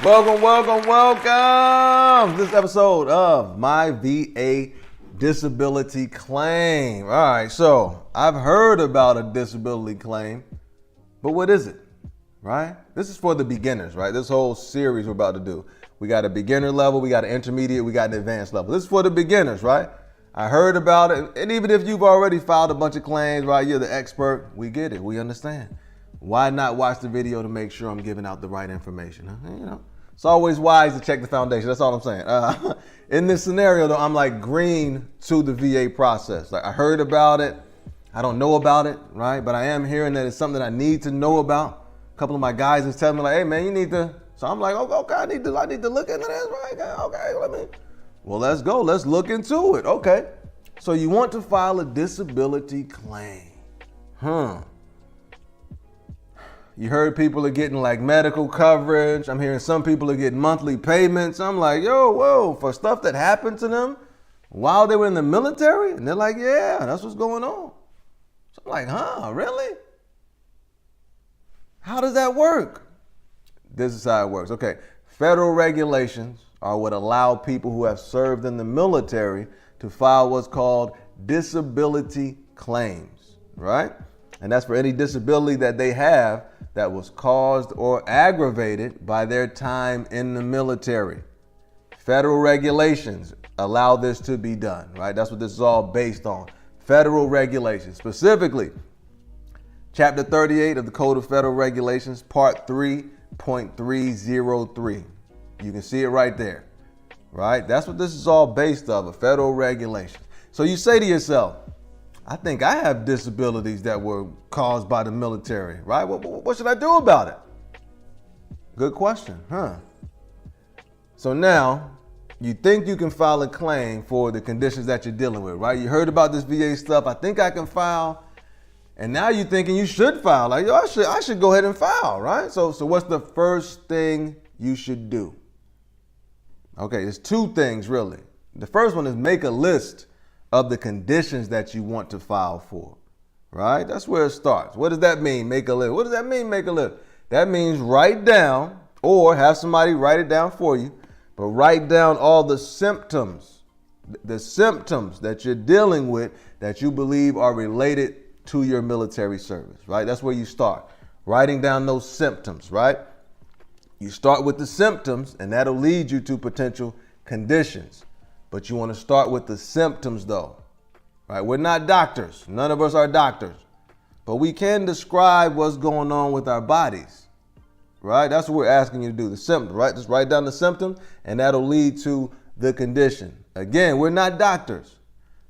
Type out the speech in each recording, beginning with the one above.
Welcome to this episode of my VA disability claim. All right, so I've heard about a disability claim, but what is it, right? This is for the beginners, right? This whole series we're about to do. We got a beginner level, we got an intermediate, we got an advanced level. This is for the beginners, right? I heard about it, and even if you've already filed a bunch of claims, right, you're the expert, we get it, we understand. Why not watch the video to make sure I'm giving out the right information? Huh? You know, it's always wise to check the foundation. That's all I'm saying. In this scenario, though, I'm like green to the VA process. Like I heard about it, I don't know about it, right? But I am hearing that it's something I need to know about. A couple of my guys is telling me like, "Hey, man, you need to." So I'm like, "Okay, I need to look into this, right? Okay, well, let's go. Let's look into it. Okay. So you want to file a disability claim, You heard people are getting like medical coverage. I'm hearing some people are getting monthly payments. I'm like, whoa, for stuff that happened to them while they were in the military? And they're like, yeah, that's what's going on. So I'm like, really? How does that work? This is how it works. Okay, federal regulations are what allow people who have served in the military to file what's called disability claims, right? And that's for any disability that they have that was caused or aggravated by their time in the military. Federal regulations allow this to be done, right? That's what this is all based on. Federal regulations, specifically Chapter 38 of the Code of Federal Regulations, Part 3.303. You can see it right there, right? That's what this is all based on, federal regulations. So you say to yourself, I think I have disabilities that were caused by the military, right? What should I do about it? Good question, So now you think you can file a claim for the conditions that you're dealing with, right? You heard about this VA stuff. I think I can file. And now you're thinking you should file. Like, I should go ahead and file, right? So what's the first thing you should do? Okay, there's two things really. The first one is make a list of the conditions that you want to file for, right? That's where it starts. What does that mean, make a list? What does that mean, make a list? That means write down or have somebody write it down for you, but write down all the symptoms that you're dealing with that you believe are related to your military service, right? That's where you start, writing down those symptoms, right? You start with the symptoms and that'll lead you to potential conditions. But you want to start with the symptoms though, right? We're not doctors. None of us are doctors, but we can describe what's going on with our bodies, right? That's what we're asking you to do, the symptoms, right? Just write down the symptoms and that'll lead to the condition. Again, we're not doctors,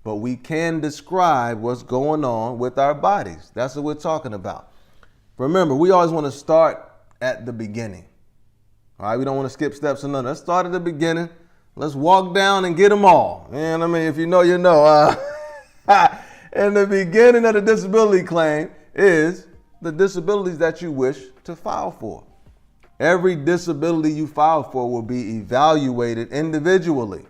but we can describe what's going on with our bodies. That's what we're talking about. Remember, we always want to start at the beginning, all right? We don't want to skip steps or none. Let's start at the beginning. Let's walk down and get them all. And I mean, if you know, you know. And the beginning of the disability claim is the disabilities that you wish to file for. Every disability you file for will be evaluated individually,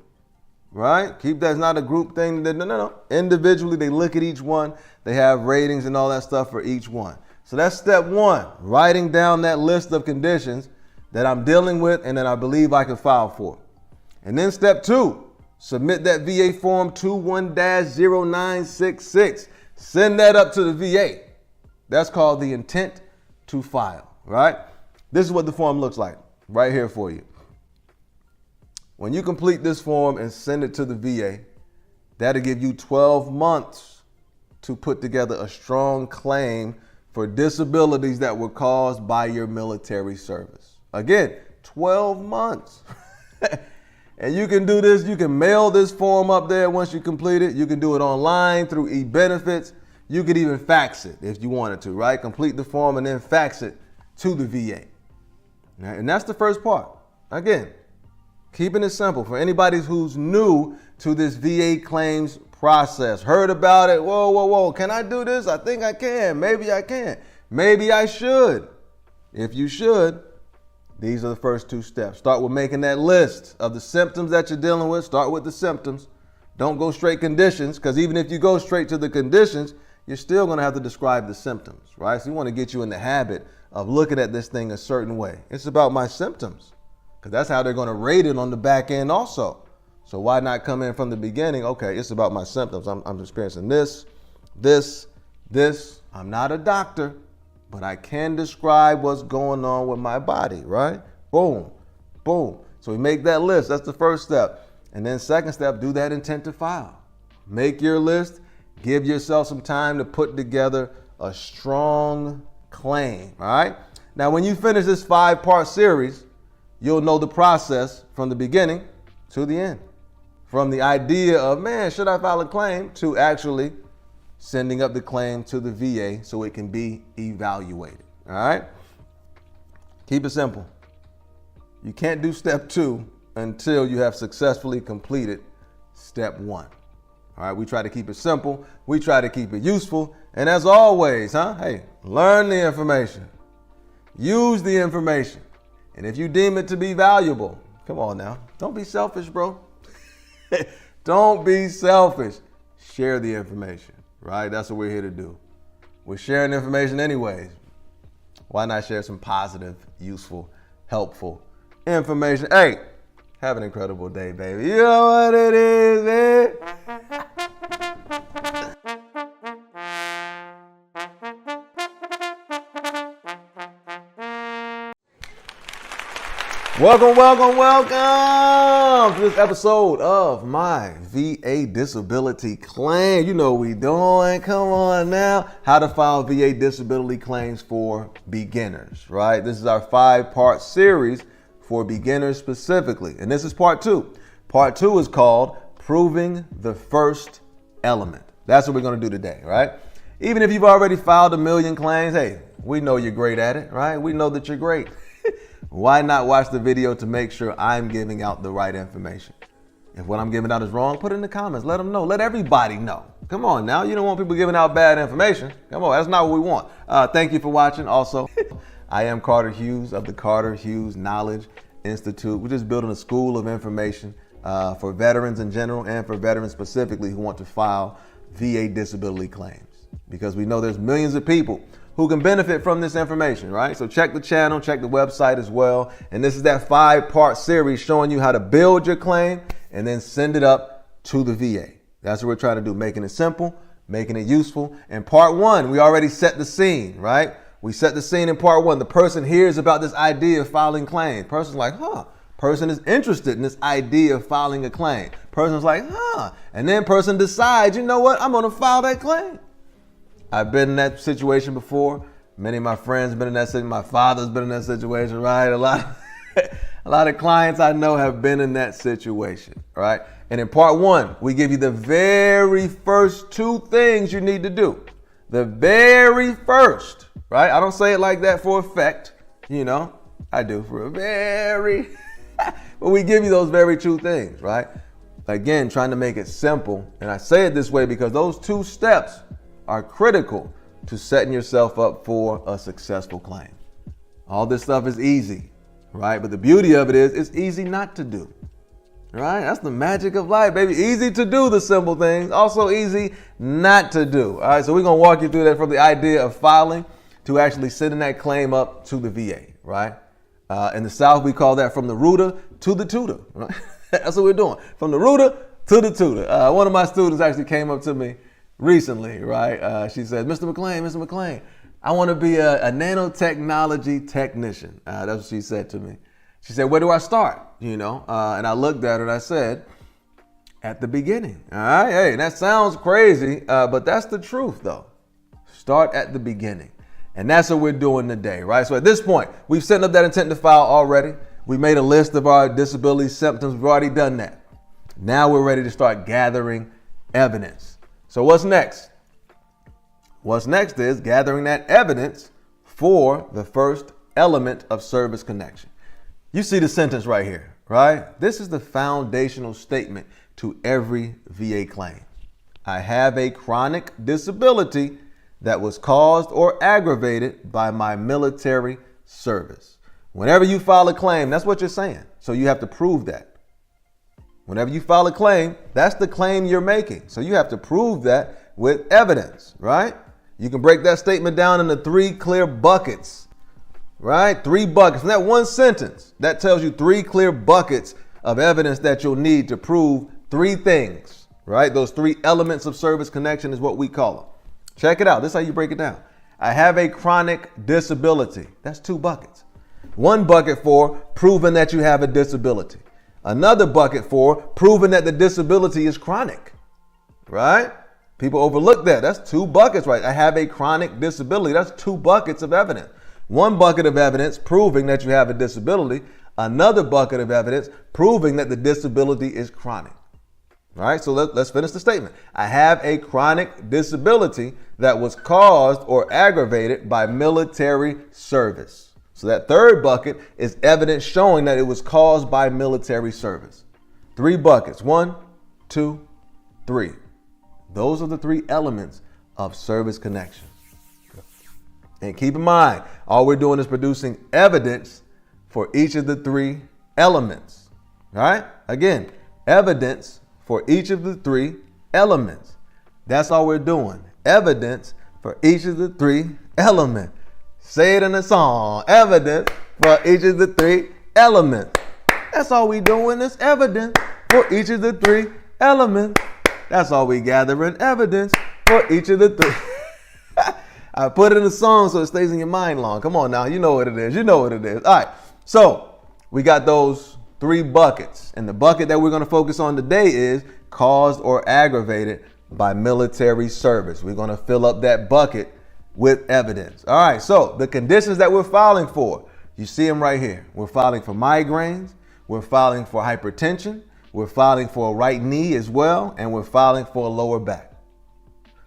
right? Keep that's not a group thing. No. Individually, they look at each one. They have ratings and all that stuff for each one. So that's step one, writing down that list of conditions that I'm dealing with and that I believe I can file for. And then step two, submit that VA form 21-0966. Send that up to the VA. That's called the intent to file, right? This is what the form looks like right here for you. When you complete this form and send it to the VA, that'll give you 12 months to put together a strong claim for disabilities that were caused by your military service. Again, 12 months. And you can do this, you can mail this form up there once you complete it. You can do it online through e-benefits. You could even fax it if you wanted to, right? Complete the form and then fax it to the VA. And that's the first part. Again, keeping it simple for anybody who's new to this VA claims process. Heard about it, whoa, can I do this? I think I can, maybe I can, maybe I should. If you should, these are the first two steps. Start with making that list of the symptoms that you're dealing with. Start with the symptoms. Don't go straight conditions, because even if you go straight to the conditions, you're still going to have to describe the symptoms, right? So we want to get you in the habit of looking at this thing a certain way. It's about my symptoms. because that's how they're going to rate it on the back end also. So why not come in from the beginning? Okay, it's about my symptoms. I'm experiencing this. I'm not a doctor, but I can describe what's going on with my body, right? Boom, boom. So we make that list. That's the first step. And then second step, do that intent to file. Make your list. Give yourself some time to put together a strong claim, all right? Now, when you finish this 5-part series, you'll know the process from the beginning to the end. From the idea of, man, should I file a claim, to actually sending up the claim to the VA so it can be evaluated, all right? Keep it simple. You can't do step 2 until you have successfully completed step 1. All right, we try to keep it simple. We try to keep it useful. And as always, hey, learn the information. Use the information. And if you deem it to be valuable, come on now, don't be selfish, bro. Don't be selfish. Share the information, right? That's what we're here to do. We're sharing information anyways. Why not share some positive, useful, helpful information? Hey, have an incredible day, baby. You know what it is, man. Welcome to this episode of my VA disability claim. You know what we doing. Come on now. How to file VA disability claims for beginners, right? This is our 5-part series for beginners specifically. And this is part 2. Part 2 is called Proving the First Element. That's what we're going to do today, right? Even if you've already filed a million claims, hey, we know you're great at it, right? We know that you're great. Why not watch the video to make sure I'm giving out the right information? If what I'm giving out is wrong, put it in the comments. Let them know. Let everybody know. Come on now. You don't want people giving out bad information. Come on. That's not what we want. Thank you for watching. Also, I am Carter Hughes of the Carter Hughes Knowledge Institute. We're just building a school of information for veterans in general and for veterans specifically who want to file VA disability claims, because we know there's millions of people who can benefit from this information, right? So check the channel, check the website as well. And this is that 5-part series showing you how to build your claim and then send it up to the VA. That's what we're trying to do, making it simple, making it useful. In part 1, we already set the scene, right? We set the scene in part 1. The person hears about this idea of filing claims. Person's like, Person is interested in this idea of filing a claim. Person's like, And then person decides, you know what? I'm gonna file that claim. I've been in that situation before. Many of my friends have been in that situation. My father's been in that situation, right? A lot of clients I know have been in that situation, right? And in part 1, we give you the very first 2 things you need to do. The very first, right? I don't say it like that for effect, I do for a very, but we give you those very 2 things, right? Again, trying to make it simple. And I say it this way because those 2 steps are critical to setting yourself up for a successful claim. All this stuff is easy, right? But the beauty of it is it's easy not to do, right? That's the magic of life, baby. Easy to do the simple things, also easy not to do. All right, so we're gonna walk you through that from the idea of filing to actually sending that claim up to the VA, right? In the South, we call that from the rooter to the tutor, right? That's what we're doing, from the rooter to the tutor. One of my students actually came up to me recently, right? She said, Mr. McClain, I want to be a nanotechnology technician. That's what she said to me. She said, where do I start? And I looked at her and I said, at the beginning. All right, hey, that sounds crazy, but that's the truth though. Start at the beginning. And that's what we're doing today, right? So at this point, we've set up that intent to file already. We made a list of our disability symptoms. We've already done that. Now we're ready to start gathering evidence. So what's next? What's next is gathering that evidence for the first element of service connection. You see the sentence right here, right? This is the foundational statement to every VA claim. I have a chronic disability that was caused or aggravated by my military service. Whenever you file a claim, that's what you're saying. So you have to prove that. Whenever you file a claim, that's the claim you're making. So you have to prove that with evidence, right? You can break that statement down into 3 clear buckets. right? 3 buckets. In that one sentence, that tells you 3 clear buckets of evidence that you'll need to prove 3 things, right? Those 3 elements of service connection is what we call them. Check it out. This is how you break it down. I have a chronic disability. That's 2 buckets. 1 bucket for proving that you have a disability. Another bucket for proving that the disability is chronic, right? People overlook that. That's 2 buckets, right? I have a chronic disability. That's 2 buckets of evidence. 1 bucket of evidence proving that you have a disability. Another bucket of evidence proving that the disability is chronic. All right, so let's finish the statement. I have a chronic disability that was caused or aggravated by military service. So that 3rd bucket is evidence showing that it was caused by military service. 3 buckets, 1, 2, 3. Those are the 3 elements of service connection. And keep in mind, all we're doing is producing evidence for each of the 3 elements. All right? Again, evidence for each of the 3 elements. That's all we're doing. Evidence for each of the 3 elements. Say it in a song. Evidence for each of the 3 elements. That's all we doing is evidence for each of the 3 elements. That's all we gathering. Evidence for each of the 3. I put it in a song so it stays in your mind long. Come on now. You know what it is. You know what it is. All right. So we got those 3 buckets. And the bucket that we're going to focus on today is caused or aggravated by military service. We're going to fill up that bucket with evidence. All right. So the conditions that we're filing for, you see them right here. We're filing for migraines. We're filing for hypertension. We're filing for a right knee as well. And we're filing for a lower back.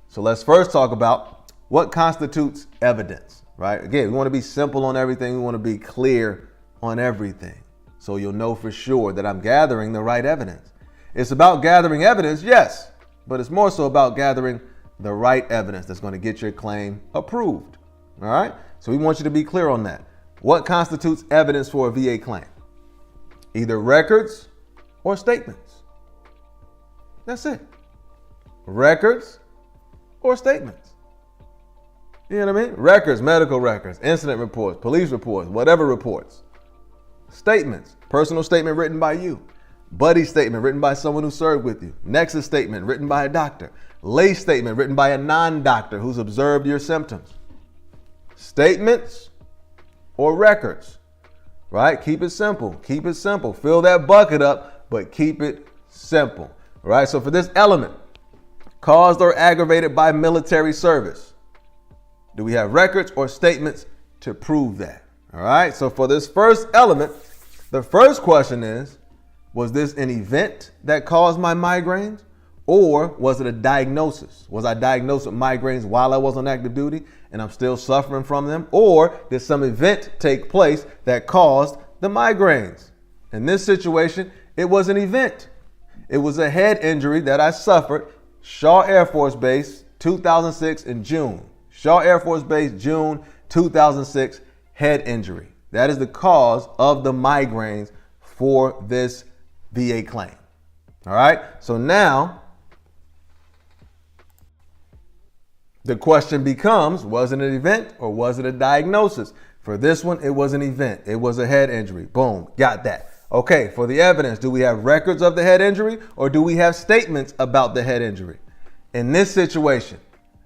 So let's first talk about what constitutes evidence, right? Again, we want to be simple on everything. We want to be clear on everything. So you'll know for sure that I'm gathering the right evidence. It's about gathering evidence, yes, but it's more so about gathering the right evidence that's going to get your claim approved. All right? So we want you to be clear on that. What constitutes evidence for a VA claim? Either records or statements. That's it. Records or statements. You know what I mean? Records, medical records, incident reports, police reports, whatever reports. Statements, personal statement written by you. Buddy statement written by someone who served with you. Nexus statement written by a doctor. Lay statement written by a non-doctor who's observed your symptoms. Statements or records, right? Keep it simple. Keep it simple. Fill that bucket up, but keep it simple, right? So for this element, caused or aggravated by military service, do we have records or statements to prove that? All right. So for this first element, the first question is, was this an event that caused my migraines, or was it a diagnosis? Was I diagnosed with migraines while I was on active duty and I'm still suffering from them? Or did some event take place that caused the migraines? In this situation, it was an event. It was a head injury that I suffered, Shaw Air Force Base, 2006 in June. Shaw Air Force Base, June 2006, head injury. That is the cause of the migraines for this VA claim. All right. So now the question becomes, was it an event or was it a diagnosis? For this one, it was an event. It was a head injury. Boom. Got that. Okay. For the evidence, do we have records of the head injury or do we have statements about the head injury? In this situation,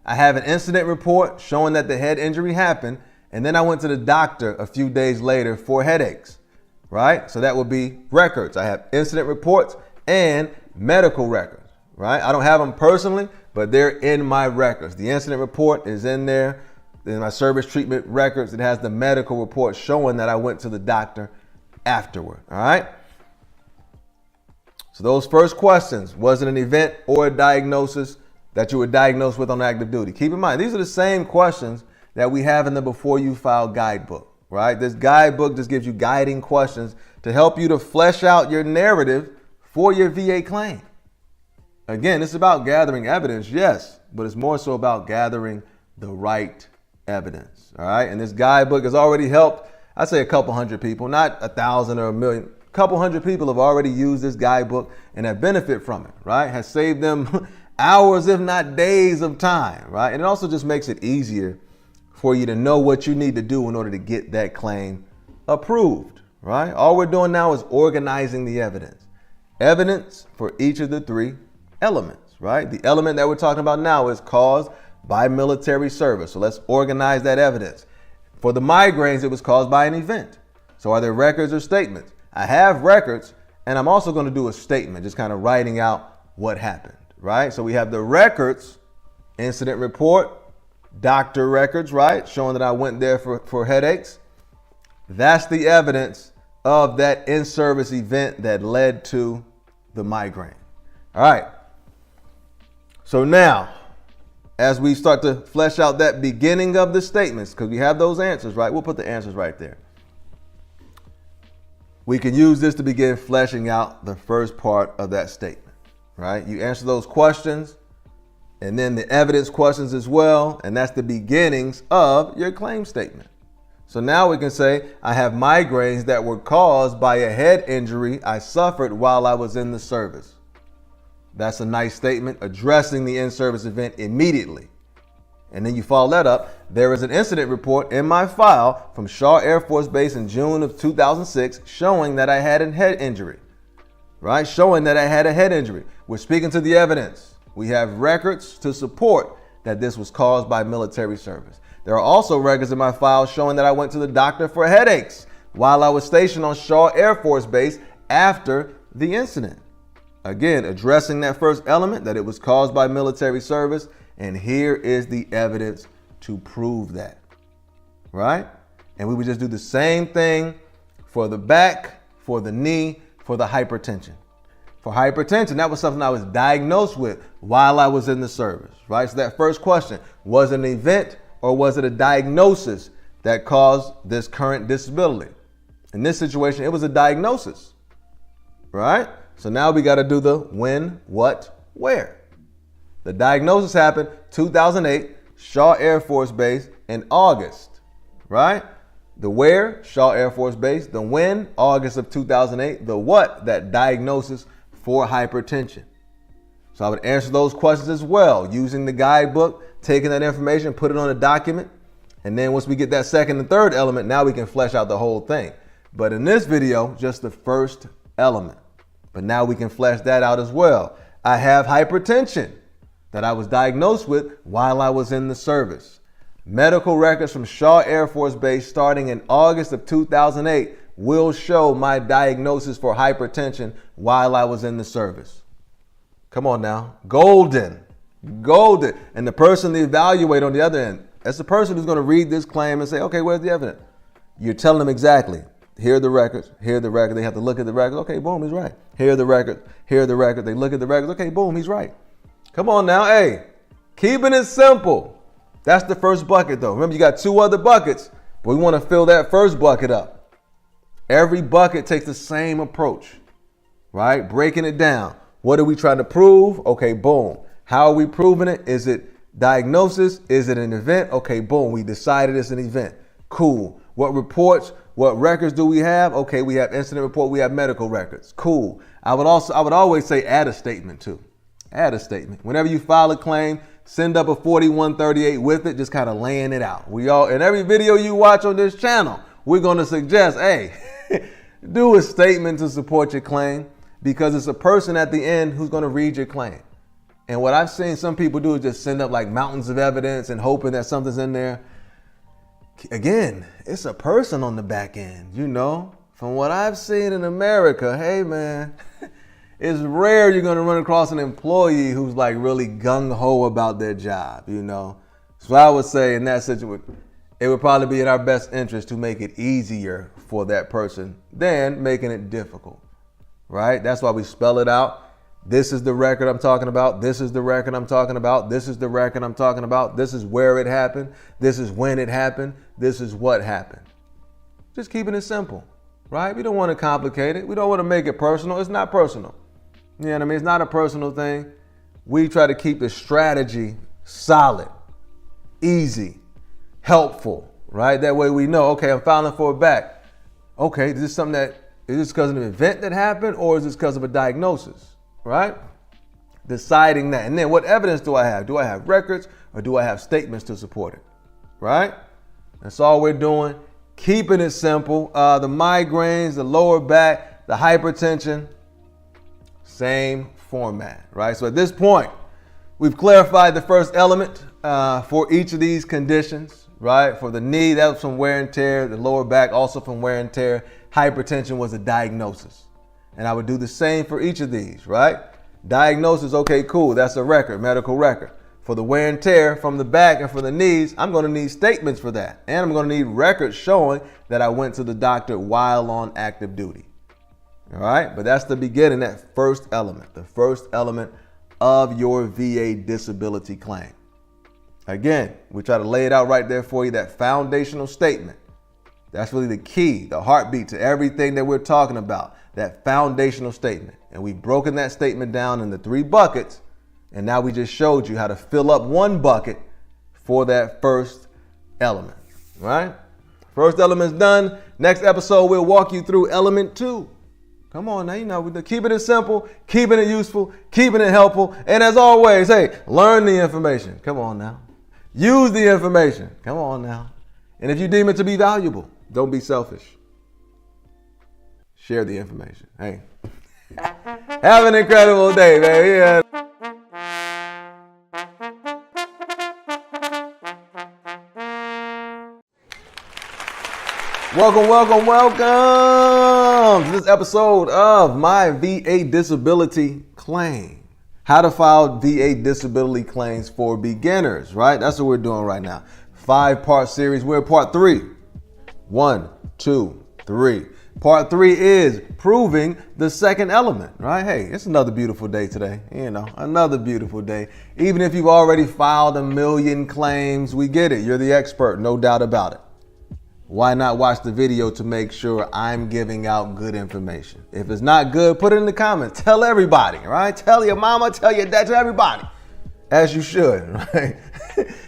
I have an incident report showing that the head injury happened, and then I went to the doctor a few days later for headaches, right? So that would be records. I have incident reports and medical records, right? I don't have them personally, but they're in my records. The incident report is in there. In my service treatment records, it has the medical report showing that I went to the doctor afterward, all right? So those first questions, was it an event or a diagnosis that you were diagnosed with on active duty? Keep in mind, these are the same questions that we have in the Before You File guidebook, right? This guidebook just gives you guiding questions to help you to flesh out your narrative for your VA claim. Again, it's about gathering evidence, yes, but it's more so about gathering the right evidence, all right? And this guidebook has already helped, I'd say a couple hundred people, not 1,000 or 1,000,000. A couple hundred people have already used this guidebook and have benefited from it, right? Has saved them hours, if not days of time, right? And it also just makes it easier for you to know what you need to do in order to get that claim approved, right? All we're doing now is organizing the evidence. Evidence for each of the three elements, right? The element that we're talking about now is caused by military service. So let's organize that evidence. For the migraines, it was caused by an event. So are there records or statements? I have records, and I'm also going to do a statement, just kind of writing out what happened, right? So we have the records, incident report, doctor records, right? Showing that I went there for headaches. That's the evidence of that in-service event that led to the migraine. All right. So now, as we start to flesh out that beginning of the statements, because we have those answers, right? We'll put the answers right there. We can use this to begin fleshing out the first part of that statement, right? You answer those questions, and then the evidence questions as well, and that's the beginnings of your claim statement. So now we can say, I have migraines that were caused by a head injury I suffered while I was in the service. That's a nice statement addressing the in-service event immediately. And then you follow that up. There is an incident report in my file from Shaw Air Force Base in June of 2006 showing that I had a head injury, right? Showing that I had a head injury. We're speaking to the evidence. We have records to support that this was caused by military service. There are also records in my file showing that I went to the doctor for headaches while I was stationed on Shaw Air Force Base after the incident. Again, addressing that first element, that it was caused by military service. And here is the evidence to prove that, right? And we would just do the same thing for the back, for the knee, for the hypertension. For hypertension, that was something I was diagnosed with while I was in the service, right? So that first question, was it an event or was it a diagnosis that caused this current disability? In this situation, it was a diagnosis, right? So now we got to do the when, what, where. The diagnosis happened 2008, Shaw Air Force Base in August, right? The where, Shaw Air Force Base. The when, August of 2008. The what, that diagnosis for hypertension. So I would answer those questions as well, using the guidebook, taking that information, put it on a document. And then once we get that second and third element, now we can flesh out the whole thing. But in this video, just the first element. But now we can flesh that out as well. I have hypertension that I was diagnosed with while I was in the service. Medical records from Shaw Air Force Base starting in August of 2008 will show my diagnosis for hypertension while I was in the service. Come on now. Golden. And the person to evaluate on the other end, that's the person who's going to read this claim and say, okay, where's the evidence? You're telling them exactly. Here are the records. Here are the records. They have to look at the records. Okay, boom, he's right. Here are the records. Here are the records. They look at the records. Okay, boom, he's right. Come on now. Hey, keeping it simple. That's the first bucket though. Remember, you got two other buckets, but we want to fill that first bucket up. Every bucket takes the same approach, right? Breaking it down. What are we trying to prove? Okay, boom. How are we proving it? Is it diagnosis? Is it an event? Okay, boom. We decided it's an event. Cool. What reports, what records do we have? Okay, we have incident report. We have medical records. Cool. I would always say add a statement too. Add a statement. Whenever you file a claim, send up a 4138 with it, just kind of laying it out. In every video you watch on this channel, we're going to suggest, hey, do a statement to support your claim, because it's a person at the end who's going to read your claim. And what I've seen some people do is just send up like mountains of evidence and hoping that something's in there. Again, it's a person on the back end, From what I've seen in America, hey man, it's rare you're going to run across an employee who's like really gung-ho about their job, So I would say in that situation, it would probably be in our best interest to make it easier for that person than making it difficult, right? That's why we spell it out. This is the record I'm talking about. This is the record I'm talking about. This is the record I'm talking about. This is where it happened. This is when it happened. This is what happened. Just keeping it simple, right? We don't want to complicate it. We don't want to make it personal. It's not personal. You know what I mean? It's not a personal thing. We try to keep the strategy solid, easy, helpful, right? That way we know, okay, I'm filing for it back. Okay, is this because of an event that happened, or is this because of a diagnosis? Right? Deciding that. And then what evidence do I have? Do I have records or do I have statements to support it? Right? That's all we're doing. Keeping it simple. The migraines, the lower back, the hypertension, same format, right? So at this point, we've clarified the first element for each of these conditions, right? For the knee, that was from wear and tear. The lower back, also from wear and tear. Hypertension was a diagnosis. And I would do the same for each of these, right? Diagnosis, okay, cool. That's a record, medical record. For the wear and tear from the back and for the knees, I'm going to need statements for that. And I'm going to need records showing that I went to the doctor while on active duty. All right, but that's the beginning, that first element, the first element of your VA disability claim. Again, we try to lay it out right there for you, that foundational statement. That's really the key, the heartbeat to everything that we're talking about, that foundational statement. And we've broken that statement down into 3 buckets. And now we just showed you how to fill up 1 bucket for that first element, right? First element's done. Next episode, we'll walk you through element 2. Come on now, we're keeping it simple, keeping it useful, keeping it helpful. And as always, hey, learn the information. Come on now. Use the information. Come on now. And if you deem it to be valuable, don't be selfish. Share the information. Hey, have an incredible day, baby. Yeah. Welcome to this episode of my VA disability claim. How to file VA disability claims for beginners, right? That's what we're doing right now. 5-part series. We're in part 3. 1, 2, 3. Part 3 is proving the second element, right? Hey, it's another beautiful day today. Another beautiful day. Even if you've already filed 1 million claims, we get it. You're the expert, no doubt about it. Why not watch the video to make sure I'm giving out good information? If it's not good, put it in the comments. Tell everybody, right? Tell your mama, tell your dad, tell everybody. As you should, right?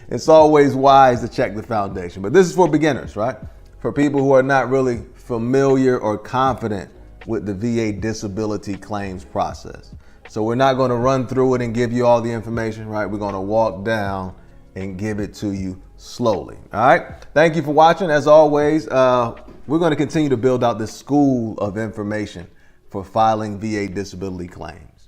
It's always wise to check the foundation. But this is for beginners, right? For people who are not really familiar or confident with the VA disability claims process. So we're not going to run through it and give you all the information, right? We're going to walk down and give it to you slowly. All right. Thank you for watching. As always, we're going to continue to build out this school of information for filing VA disability claims.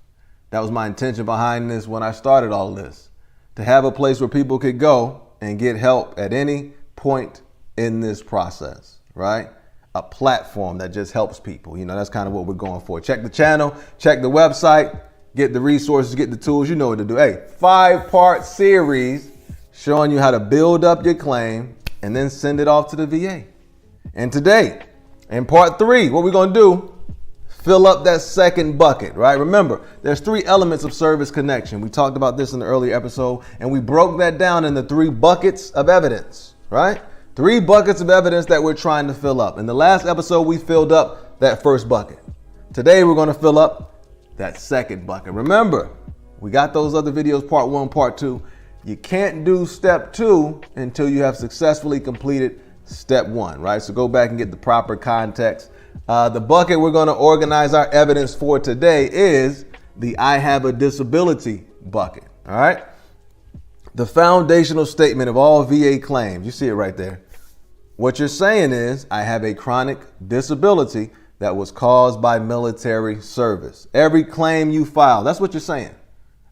That was my intention behind this when I started all this, to have a place where people could go and get help at any point in this process, right? A platform that just helps people. That's kind of what we're going for. Check the channel, check the website, get the resources, get the tools. You know what to do. Hey, 5-part series showing you how to build up your claim and then send it off to the VA. And today, in part 3, what we're going to do, fill up that second bucket, right? Remember, there's 3 elements of service connection. We talked about this in the earlier episode, and we broke that down into 3 buckets of evidence, right? 3 buckets of evidence that we're trying to fill up. In the last episode, we filled up that first bucket. Today, we're going to fill up that second bucket. Remember, we got those other videos, part 1, part 2. You can't do step 2 until you have successfully completed step 1, right? So go back and get the proper context. The bucket we're going to organize our evidence for today is the I have a disability bucket, all right? The foundational statement of all VA claims. You see it right there. What you're saying is, I have a chronic disability that was caused by military service. Every claim you file, that's what you're saying.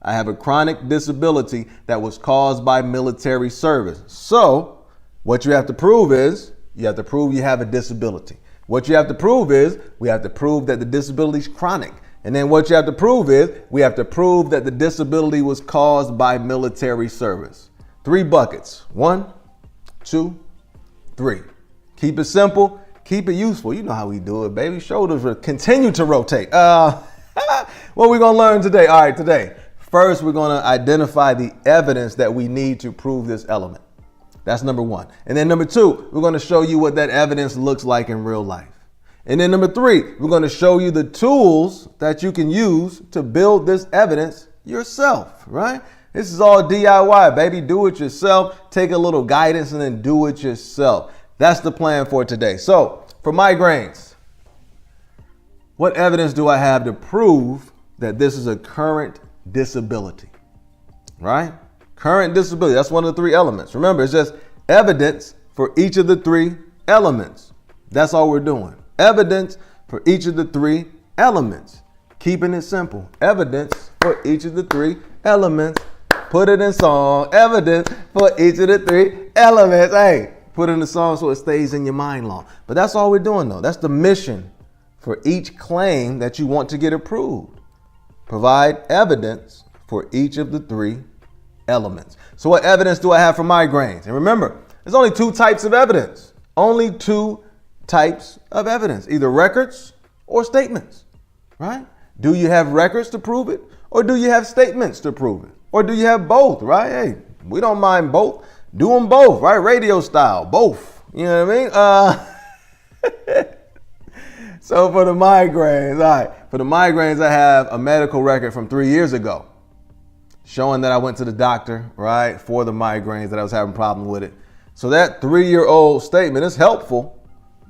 I have a chronic disability that was caused by military service. So what you have to prove is, you have to prove you have a disability. What you have to prove is, we have to prove that the disability is chronic. And then what you have to prove is, we have to prove that the disability was caused by military service. 3 buckets. 1, 2, 3. Keep it simple. Keep it useful. You know how we do it, baby. Shoulders will continue to rotate. What are we going to learn today? All right, today. First, we're going to identify the evidence that we need to prove this element. That's number 1. And then number 2, we're going to show you what that evidence looks like in real life. And then number 3, we're going to show you the tools that you can use to build this evidence yourself, right? This is all DIY, baby. Do it yourself. Take a little guidance and then do it yourself. That's the plan for today. So for migraines, what evidence do I have to prove that this is a current disability, right? Current disability. That's one of the 3 elements. Remember, it's just evidence for each of the three elements. That's all we're doing. Evidence for each of the three elements. Keeping it simple. Evidence for each of the three elements. Put it in song. Evidence for each of the three elements. Hey, put it in the song so it stays in your mind long. But that's all we're doing though. That's the mission for each claim that you want to get approved. Provide evidence for each of the three elements. So what evidence do I have for migraines? And remember, there's only two types of evidence. Only two types of evidence, either records or statements, right? Do you have records to prove it? Or do you have statements to prove it? Or do you have both, right? Hey, we don't mind both. Do them both, right? Radio style, both. You know what I mean? So for the migraines, all right. For the migraines, I have a medical record from 3 years ago showing that I went to the doctor, right, for the migraines, that I was having a problem with it. So that 3-year-old statement is helpful,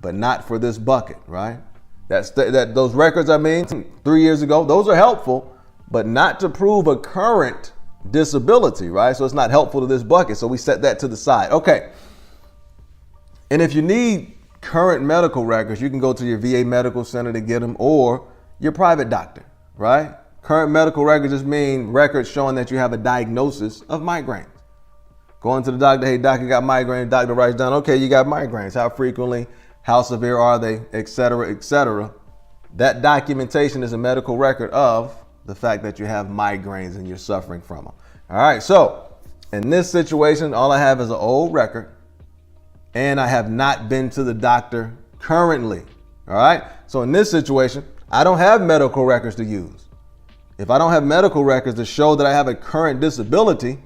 but not for this bucket, right? Those records, 3 years ago, those are helpful, but not to prove a current disability, right? So it's not helpful to this bucket. So we set that to the side. Okay. And if you need current medical records, you can go to your VA medical center to get them, or your private doctor, right? Current medical records just mean records showing that you have a diagnosis of migraines. Going to the doctor, hey, doc, you got migraines. Doctor writes down, okay, you got migraines. How frequently, how severe are they, et cetera, et cetera. That documentation is a medical record of the fact that you have migraines and you're suffering from them. All right, so in this situation, all I have is an old record, and I have not been to the doctor currently. All right, so in this situation, I don't have medical records to use. If I don't have medical records to show that I have a current disability,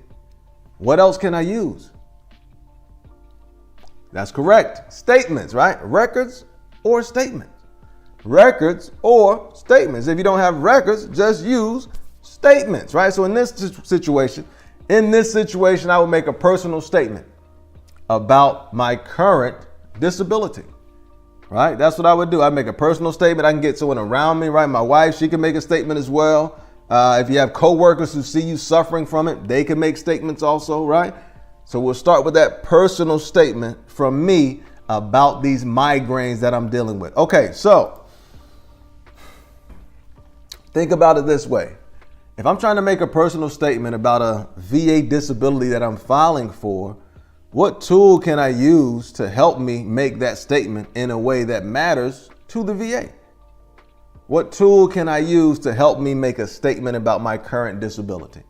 what else can I use? That's correct. Statements, right? Records or statements. Records or statements. If you don't have records, just use statements, right? So in this situation, I would make a personal statement about my current disability, right? That's what I would do. I'd make a personal statement. I can get someone around me, right? My wife, she can make a statement as well. If you have coworkers who see you suffering from it, they can make statements also, right? So we'll start with that personal statement from me about these migraines that I'm dealing with. Okay, so think about it this way. If I'm trying to make a personal statement about a VA disability that I'm filing for, what tool can I use to help me make that statement in a way that matters to the VA? What tool can I use to help me make a statement about my current disability?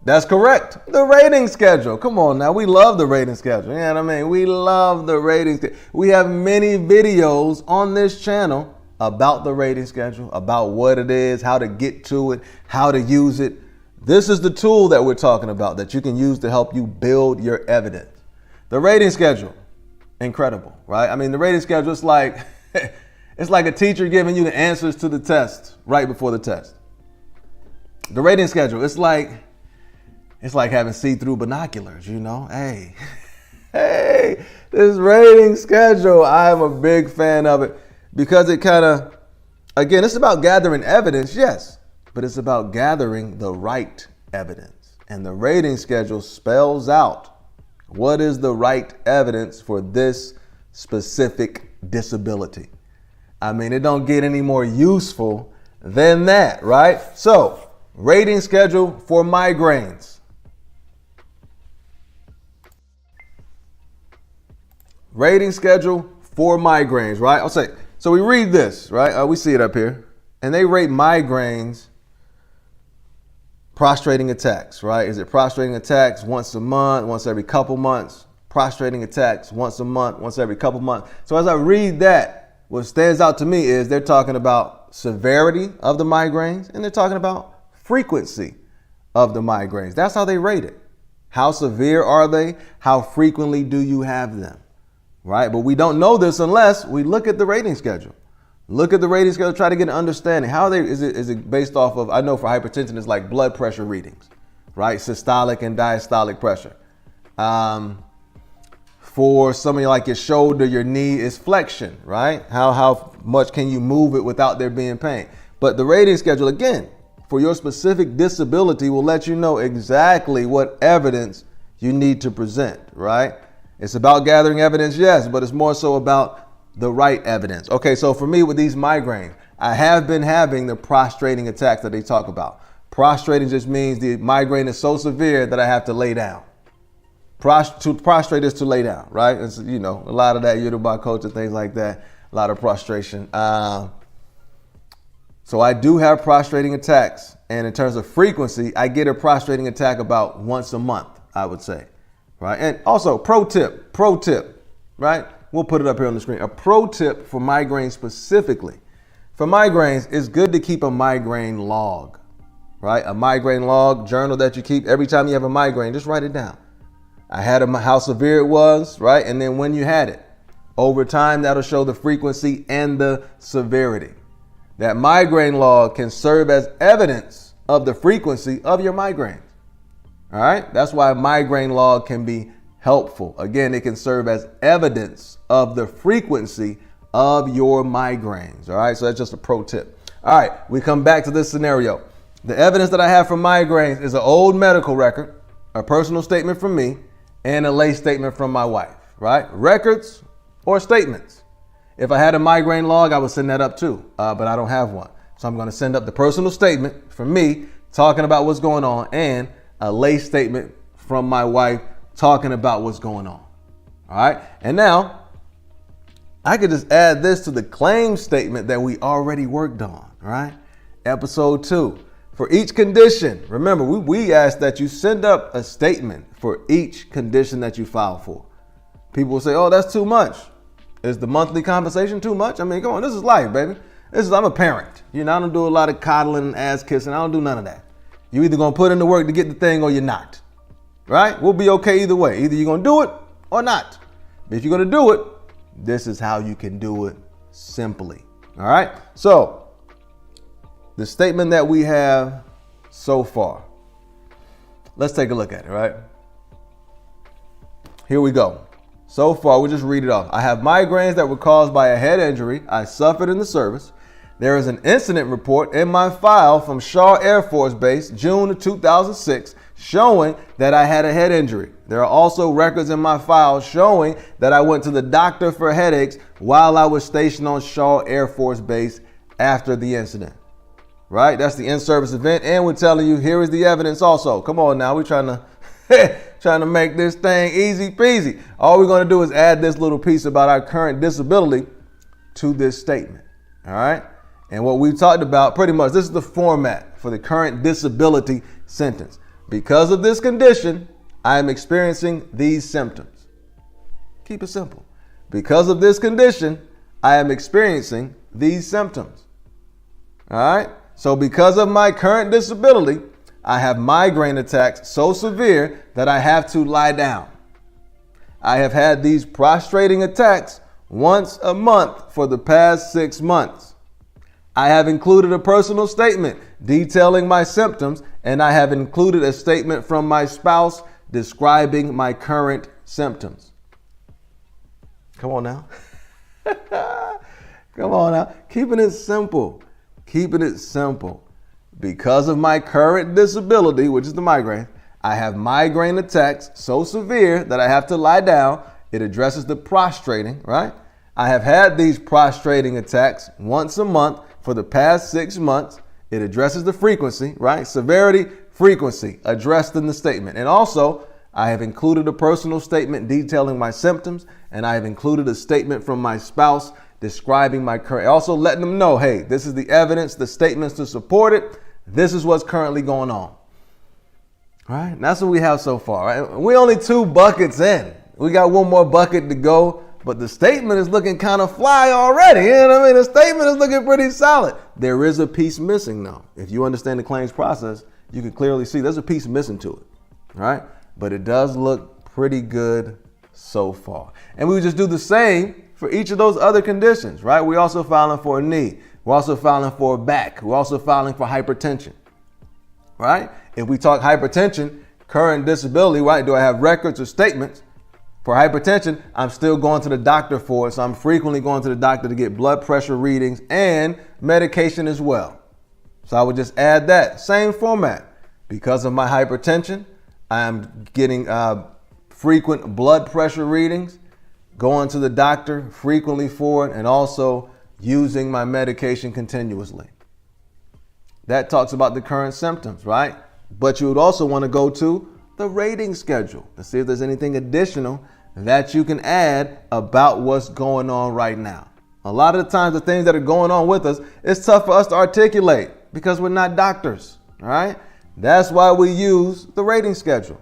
That's correct. The rating schedule. Come on now. We love the rating schedule. You know what I mean? We love the rating schedule. We have many videos on this channel about the rating schedule, about what it is, how to get to it, how to use it. This is the tool that we're talking about that you can use to help you build your evidence. The rating schedule, incredible, right? I mean, the rating schedule is like, it's like a teacher giving you the answers to the test right before the test. The rating schedule, it's like having see-through binoculars, you know? Hey, this rating schedule, I am a big fan of it because it kind of, again, it's about gathering evidence, yes, but it's about gathering the right evidence. And the rating schedule spells out what is the right evidence for this specific disability. I mean, it don't get any more useful than that, right? So, rating schedule for migraines. Rating schedule for migraines, right? I'll say, so we read this, right? We see it up here. And they rate migraines prostrating attacks, right? Is it prostrating attacks once a month, once every couple months? Prostrating attacks once a month, once every couple months. So as I read that, what stands out to me is they're talking about severity of the migraines and they're talking about frequency of the migraines. That's how they rate it. How severe are they? How frequently do you have them? Right? But we don't know this unless we look at the rating schedule. Look at the rating schedule, try to get an understanding. How is it based off of, I know for hypertension, it's like blood pressure readings, right? Systolic and diastolic pressure. For some of you, like your shoulder, your knee is flexion, right? How much can you move it without there being pain? But the rating schedule, again, for your specific disability will let you know exactly what evidence you need to present, right? It's about gathering evidence, yes, but it's more so about the right evidence. Okay, so for me with these migraines, I have been having the prostrating attacks that they talk about. Prostrating just means the migraine is so severe that I have to lay down. To prostrate is to lay down, right? It's, you know, a lot of that Yoruba culture, things like that, a lot of prostration. So I do have prostrating attacks. And in terms of frequency, I get a prostrating attack about once a month, I would say, right? And also pro tip, right? We'll put it up here on the screen. A pro tip for migraines specifically. For migraines, it's good to keep a migraine log, right? A migraine log journal that you keep every time you have a migraine, just write it down. I had how severe it was, right? And then when you had it. Over time, that'll show the frequency and the severity. That migraine log can serve as evidence of the frequency of your migraines. All right? That's why a migraine log can be helpful. Again, it can serve as evidence of the frequency of your migraines. All right? So that's just a pro tip. All right, we come back to this scenario. The evidence that I have for migraines is an old medical record, a personal statement from me, and a lay statement from my wife, right? Records or statements. If I had a migraine log, I would send that up too, but I don't have one. So I'm going to send up the personal statement from me talking about what's going on and a lay statement from my wife talking about what's going on. All right. And now I could just add this to the claim statement that we already worked on. All right. Episode 2. For each condition, remember, we asked that you send up a statement for each condition that you file for. People will say, oh, that's too much. Is the monthly compensation too much? I mean, come on, this is life, baby. I'm a parent. You know, I don't do a lot of coddling, ass kissing. I don't do none of that. You either gonna put in the work to get the thing or you're not, right? We'll be okay either way. Either you're gonna do it or not. But if you're gonna do it, this is how you can do it simply, all right? So, the statement that we have so far, let's take a look at it, right? Here we go. So far, we'll just read it off. I have migraines that were caused by a head injury I suffered in the service. There is an incident report in my file from Shaw Air Force Base, June of 2006, showing that I had a head injury. There are also records in my file showing that I went to the doctor for headaches while I was stationed on Shaw Air Force Base after the incident. Right? That's the in-service event. And we're telling you, here is the evidence also. Come on now. We're trying to make this thing easy peasy. All we're going to do is add this little piece about our current disability to this statement. All right? And what we talked about, pretty much, this is the format for the current disability sentence. Because of this condition, I am experiencing these symptoms. Keep it simple. Because of this condition, I am experiencing these symptoms. All right? So because of my current disability, I have migraine attacks so severe that I have to lie down. I have had these prostrating attacks once a month for the past 6 months. I have included a personal statement detailing my symptoms, and I have included a statement from my spouse describing my current symptoms. Come on now. Come on now. Keeping it simple. Keeping it simple. Because of my current disability, which is the migraine, I have migraine attacks so severe that I have to lie down. It addresses the prostrating, right? I have had these prostrating attacks once a month for the past 6 months. It addresses the frequency, right? Severity, frequency, addressed in the statement. And also, I have included a personal statement detailing my symptoms, and I have included a statement from my spouse describing my current, also letting them know, hey, this is the evidence, the statements to support it. This is what's currently going on. All right, and that's what we have so far. Right? We only 2 buckets in. We got 1 more bucket to go, but the statement is looking kind of fly already. You know what I mean? The statement is looking pretty solid. There is a piece missing though. If you understand the claims process, you can clearly see there's a piece missing to it. All right, but it does look pretty good so far. And we would just do the same for each of those other conditions, right? We're also filing for a knee. We're also filing for a back. We're also filing for hypertension, right? If we talk hypertension, current disability, right? Do I have records or statements? For hypertension, I'm still going to the doctor for it. So I'm frequently going to the doctor to get blood pressure readings and medication as well. So I would just add that. Same format. Because of my hypertension, I'm getting frequent blood pressure readings, going to the doctor frequently for it, and also using my medication continuously. That talks about the current symptoms, right? But you would also want to go to the rating schedule to see if there's anything additional that you can add about what's going on right now. A lot of the times the things that are going on with us, it's tough for us to articulate because we're not doctors, all right? That's why we use the rating schedule.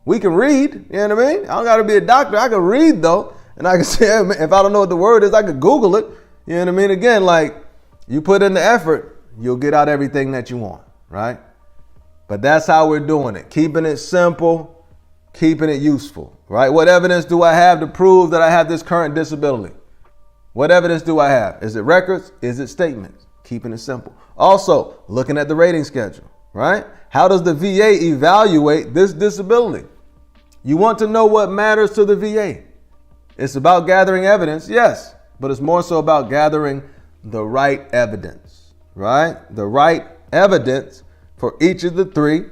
We can read, you know what I mean? I don't got to be a doctor. I can read though. And I can say, if I don't know what the word is, I could Google it. You know what I mean? Again, like you put in the effort, you'll get out everything that you want, right? But that's how we're doing it. Keeping it simple, keeping it useful, right? What evidence do I have to prove that I have this current disability? What evidence do I have? Is it records? Is it statements? Keeping it simple. Also, looking at the rating schedule, right? How does the VA evaluate this disability? You want to know what matters to the VA. It's about gathering evidence, yes, but it's more so about gathering the right evidence, right? The right evidence for each of the three.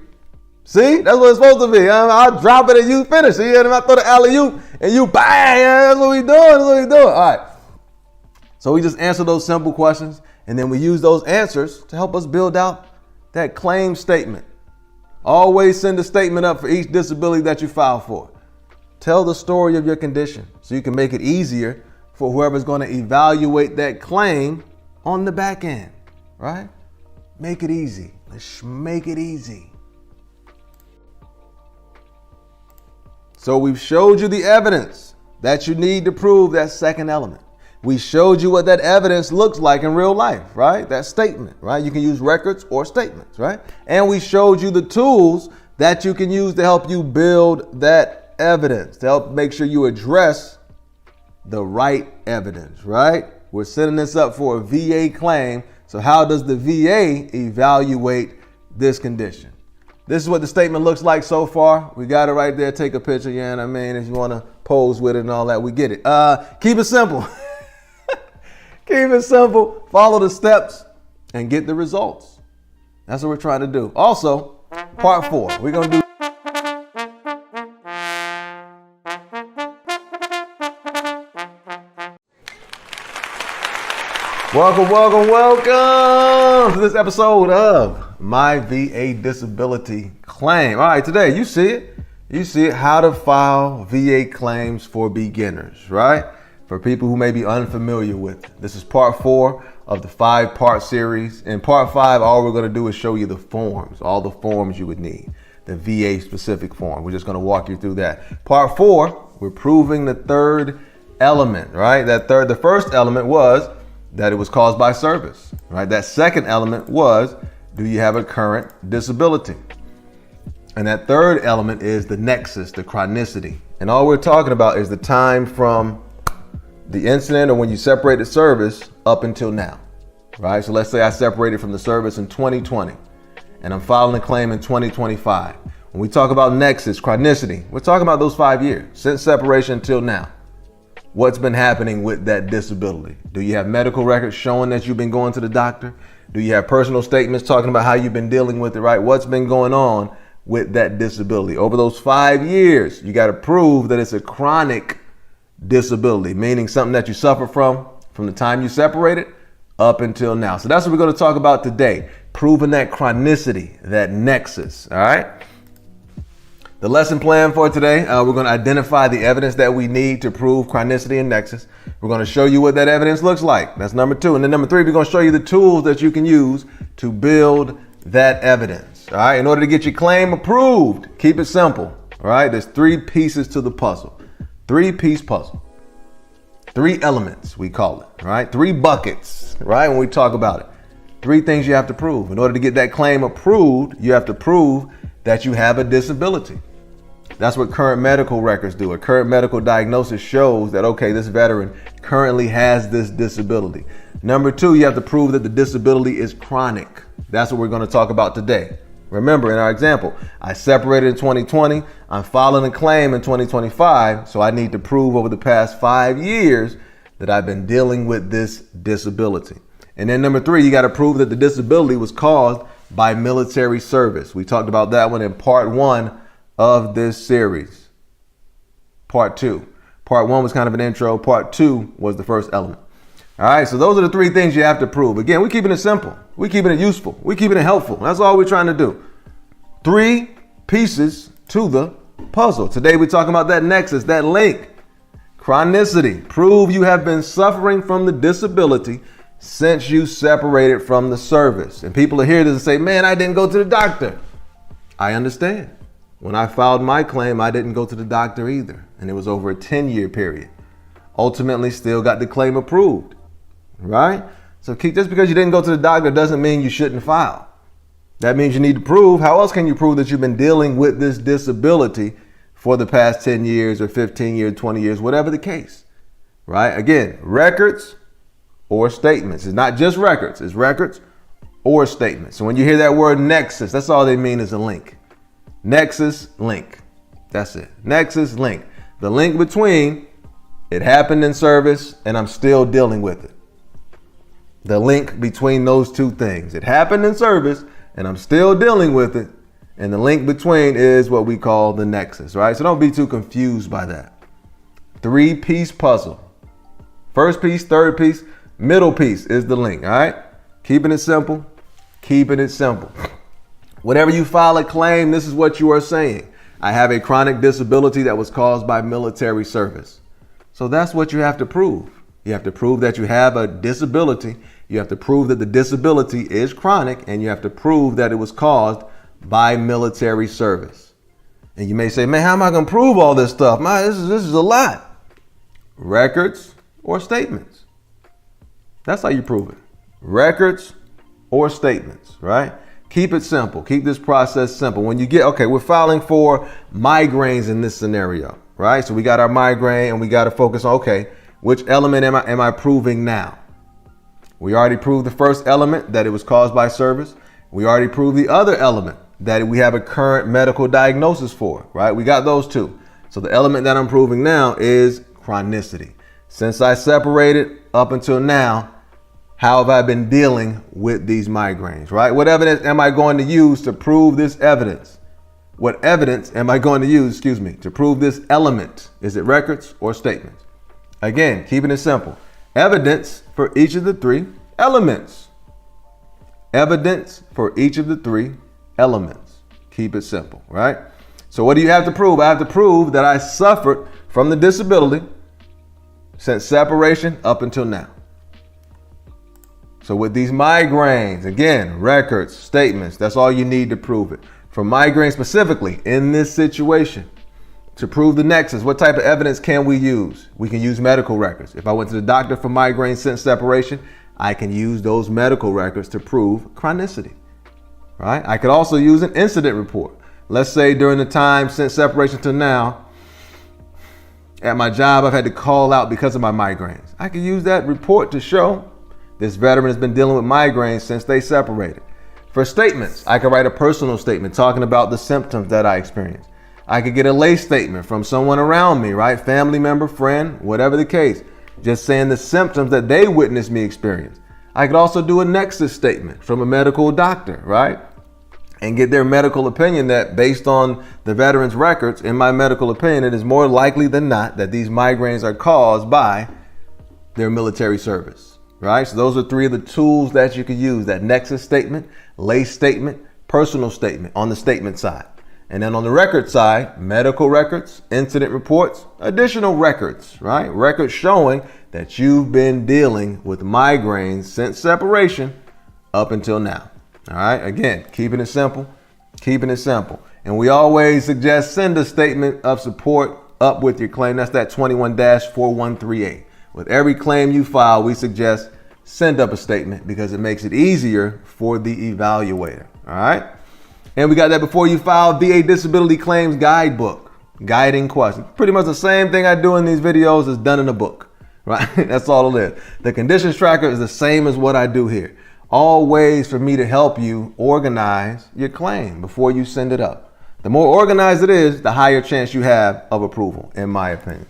See, that's what it's supposed to be. I'll drop it and you finish it. I throw the alley-oop and you bang. That's what we doing. That's what we doing. All right. So we just answer those simple questions, and then we use those answers to help us build out that claim statement. Always send a statement up for each disability that you file for. Tell the story of your condition so you can make it easier for whoever's going to evaluate that claim on the back end, right? Make it easy. Let's make it easy. So we've showed you the evidence that you need to prove that second element. We showed you what that evidence looks like in real life, right? That statement, right? You can use records or statements, right? And we showed you the tools that you can use to help you build that evidence, to help make sure you address the right evidence, right? We're setting this up for a VA claim. So how does the VA evaluate this condition? This is what the statement looks like so far. We got it right there. Take a picture, you know what I mean? If you want to pose with it and all that, we get it. Keep it simple. Keep it simple, follow the steps, and get the results. That's what we're trying to do. Also, part 4, we're going to do. Welcome to this episode of My VA Disability Claim. All right, today, you see it, how to file VA claims for beginners, right? For people who may be unfamiliar with it. This is part 4 of the 5-part series. In part 5, all we're going to do is show you the forms, all the forms you would need, the VA specific form. We're just going to walk you through that. Part 4, we're proving the third element, right? The first element was that it was caused by service, right? That second element was, do you have a current disability? And that third element is the nexus, the chronicity. And all we're talking about is the time from the incident or when you separated service up until now, right? So let's say I separated from the service in 2020 and I'm filing a claim in 2025. When we talk about nexus, chronicity, we're talking about those 5 years since separation until now. What's been happening with that disability? Do you have medical records showing that you've been going to the doctor? Do you have personal statements talking about how you've been dealing with it, right? What's been going on with that disability? Over those 5 years, you got to prove that it's a chronic disability, meaning something that you suffer from the time you separated up until now. So that's what we're going to talk about today, proving that chronicity, that nexus, all right? The lesson plan for today, we're going to identify the evidence that we need to prove chronicity and nexus. We're going to show you what that evidence looks like. That's number 2. And then number 3, we're going to show you the tools that you can use to build that evidence, all right? In order to get your claim approved, keep it simple, all right? There's 3 pieces to the puzzle. 3-piece puzzle. 3 elements, we call it, right? 3 buckets, right? When we talk about it, 3 things you have to prove. In order to get that claim approved, you have to prove that you have a disability. That's what current medical records do. A current medical diagnosis shows that, okay, this veteran currently has this disability. Number 2, you have to prove that the disability is chronic. That's what we're going to talk about today. Remember, in our example, I separated in 2020. I'm filing a claim in 2025. So I need to prove over the past 5 years that I've been dealing with this disability. And then number 3, you got to prove that the disability was caused by military service. We talked about that one in part 1 of this series. part 2. Part 1 was kind of an intro. Part 2 was the first element. All right, so those are the 3 things you have to prove. Again, we're keeping it simple. We're keeping it useful. We're keeping it helpful. That's all we're trying to do. 3 pieces to the puzzle. Today we're talking about that nexus, that link. Chronicity. Prove you have been suffering from the disability since you separated from the service. And people are here to say, man, I didn't go to the doctor. I understand. When I filed my claim, I didn't go to the doctor either. And it was over a 10-year period. Ultimately, still got the claim approved. Right? So just because you didn't go to the doctor doesn't mean you shouldn't file. That means you need to prove. How else can you prove that you've been dealing with this disability for the past 10 years or 15 years, 20 years, whatever the case? Right? Again, records or statements. It's not just records. It's records or statements. So when you hear that word nexus, that's all they mean is a link. Nexus, link. That's it. Nexus, link. The link between it happened in service and I'm still dealing with it. The link between those 2 things. It happened in service and I'm still dealing with it. And the link between is what we call the nexus, right? So don't be too confused by that. 3-piece puzzle. First piece, third piece, middle piece is the link, all right? Keeping it simple, keeping it simple. Whenever you file a claim, this is what you are saying. I have a chronic disability that was caused by military service. So that's what you have to prove. You have to prove that you have a disability. You have to prove that the disability is chronic, and you have to prove that it was caused by military service. And you may say, man, how am I going to prove all this stuff? Man, this is a lot. Records or statements. That's how you prove it. Records or statements, right? Keep it simple. Keep this process simple. When you get, okay, we're filing for migraines in this scenario, right? So we got our migraine and we got to focus on, okay, which element am I proving now? We already proved the first element, that it was caused by service. We already proved the other element, that we have a current medical diagnosis for, right? We got those 2. So the element that I'm proving now is chronicity. Since I separated up until now, how have I been dealing with these migraines, right? What evidence am I going to use to prove this evidence? What evidence am I going to use, to prove this element? Is it records or statements? Again, keeping it simple. Evidence for each of the 3 elements. Evidence for each of the 3 elements. Keep it simple, right? So what do you have to prove? I have to prove that I suffered from the disability since separation up until now. So with these migraines, again, records, statements, that's all you need to prove it. For migraines specifically in this situation, to prove the nexus, what type of evidence can we use? We can use medical records. If I went to the doctor for migraines since separation, I can use those medical records to prove chronicity, right? I could also use an incident report. Let's say during the time since separation to now, at my job, I've had to call out because of my migraines. I could use that report to show this veteran has been dealing with migraines since they separated. For statements, I could write a personal statement talking about the symptoms that I experienced. I could get a lay statement from someone around me, right? Family member, friend, whatever the case, just saying the symptoms that they witnessed me experience. I could also do a nexus statement from a medical doctor, right? And get their medical opinion that based on the veteran's records, in my medical opinion, it is more likely than not that these migraines are caused by their military service, right? So those are 3 of the tools that you could use: that nexus statement, lay statement, personal statement on the statement side. And then on the record side, medical records, incident reports, additional records, right? Records showing that you've been dealing with migraines since separation up until now. All right. Again, keeping it simple, keeping it simple. And we always suggest send a statement of support up with your claim. That's that 21-4138. With every claim you file, we suggest send up a statement because it makes it easier for the evaluator. All right. And we got that before you file VA Disability Claims Guidebook, guiding questions. Pretty much the same thing I do in these videos is done in a book, right? That's all it is. The conditions tracker is the same as what I do here. All ways for me to help you organize your claim before you send it up. The more organized it is, the higher chance you have of approval, in my opinion.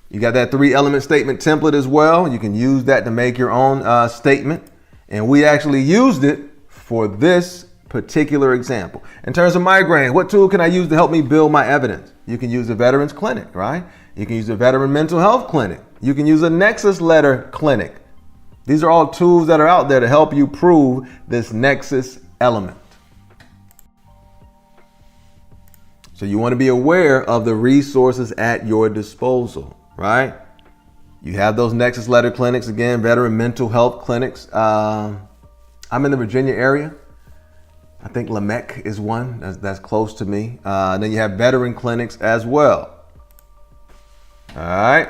You got that 3-element statement template as well. You can use that to make your own statement. And we actually used it for this particular example. In terms of migraine, what tool can I use to help me build my evidence? You can use a veterans clinic, right? You can use a veteran mental health clinic. You can use a nexus letter clinic. These are all tools that are out there to help you prove this nexus element. So you want to be aware of the resources at your disposal, right? You have those nexus letter clinics, again, veteran mental health clinics. I'm in the Virginia area. I think Lamech is one that's close to me. And then you have veteran clinics as well. All right.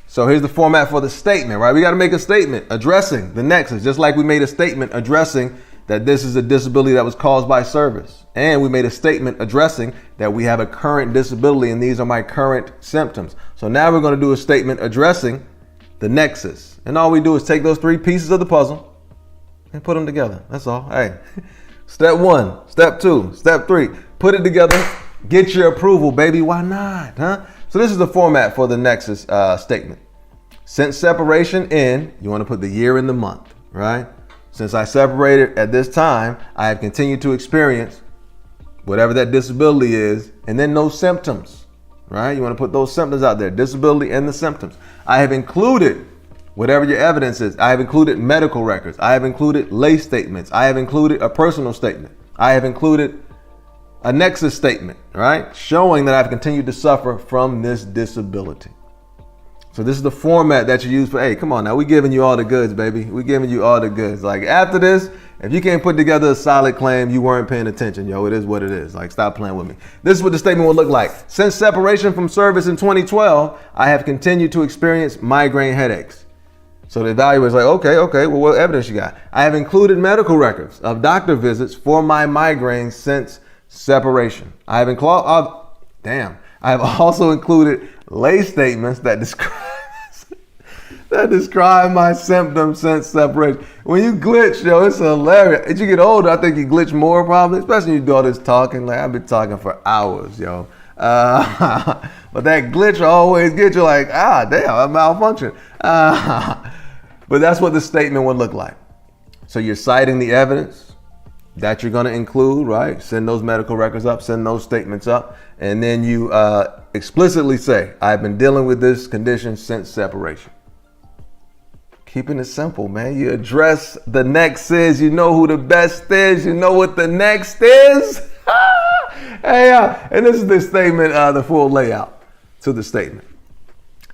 So here's the format for the statement, right? We got to make a statement addressing the nexus, just like we made a statement addressing that this is a disability that was caused by service. And we made a statement addressing that we have a current disability and these are my current symptoms. So now we're going to do a statement addressing the nexus. And all we do is take those three pieces of the puzzle and put them together. That's all. Hey, step 1, step 2, step 3, put it together, get your approval, baby. Why not, huh? So this is the format for the nexus statement. Since separation in, you want to put the year and the month, right? Since I separated at this time, I have continued to experience whatever that disability is, and then no symptoms, right? You want to put those symptoms out there, disability and the symptoms. I have included whatever your evidence is. I have included medical records. I have included lay statements. I have included a personal statement. I have included a nexus statement, right? Showing that I've continued to suffer from this disability. So this is the format that you use for, hey, come on now, we giving you all the goods, baby. We giving you all the goods. Like after this, if you can't put together a solid claim, you weren't paying attention, yo. It is what it is. Like, stop playing with me. This is what the statement will look like. Since separation from service in 2012, I have continued to experience migraine headaches. So the evaluator is like, okay, well, what evidence you got? I have included medical records of doctor visits for my migraines since separation. I have I have also included lay statements that describe my symptoms since separation. When you glitch, yo, it's hilarious. As you get older, I think you glitch more probably, especially when you do all this talking. Like, I've been talking for hours, yo. But that glitch always gets you like, damn, I malfunctioned. But that's what the statement would look like. So you're citing the evidence that you're going to include, right? Send those medical records up, send those statements up, and then you explicitly say, I've been dealing with this condition since separation. Keeping it simple, man. You address the nexus. You know who the best is. You know what the next is. And this is the statement, the full layout to the statement.